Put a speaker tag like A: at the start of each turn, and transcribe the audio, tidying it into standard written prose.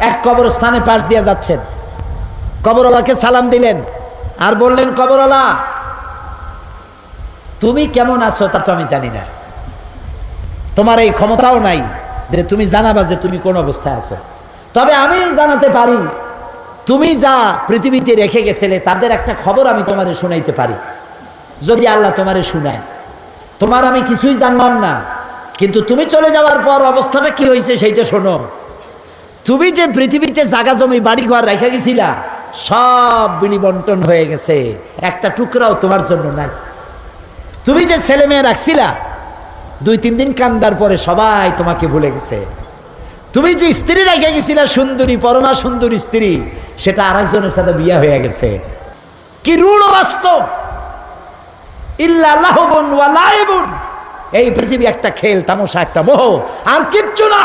A: এক কবরস্থানে পাশ দিয়ে যাচ্ছেন, কবরওয়ালাকে সালাম দিলেন আর বললেন, কবরওয়ালা তুমি কেমন আছো তা তো আমি জানি না, তোমার এই ক্ষমতাও নাই যে তুমি জানাবা যে তুমি কোন অবস্থায় আছো, তবে আমি জানাতে পারি তুমি যা পৃথিবীতে রেখে গেছিলে তাদের একটা খবর আমি তোমারে শুনাইতে পারি, যদি আল্লাহ তোমারে শুনায়। তোমার আমি কিছুই জানলাম না, কিন্তু তুমি চলে যাওয়ার পর অবস্থাটা কি হয়েছে সেইটা শোনো। তুমি যে পৃথিবীতে জায়গা জমি বাড়ি ঘর রেখে গেছিলা সব বিলি বন্টন হয়ে গেছে, একটা টুকরাও তোমার জন্য নাই। তুমি যে ছেলে মেয়ে রাখছিলা 2-3 দিন কান্দার পরে সবাই তোমাকে ভুলে গেছে। তুমি যে স্ত্রী রেখে গেছিলা সুন্দরী, পরমা সুন্দরী স্ত্রী, সেটা আরেকজনের সাথে বিয়ে হয়ে গেছে। কি রূঢ় বাস্তব! ইল্লা লাহবুন ওয়া লাইবুন, এই পৃথিবী একটা খেল তামাশা, একটা মোহ, আর কিচ্ছু না।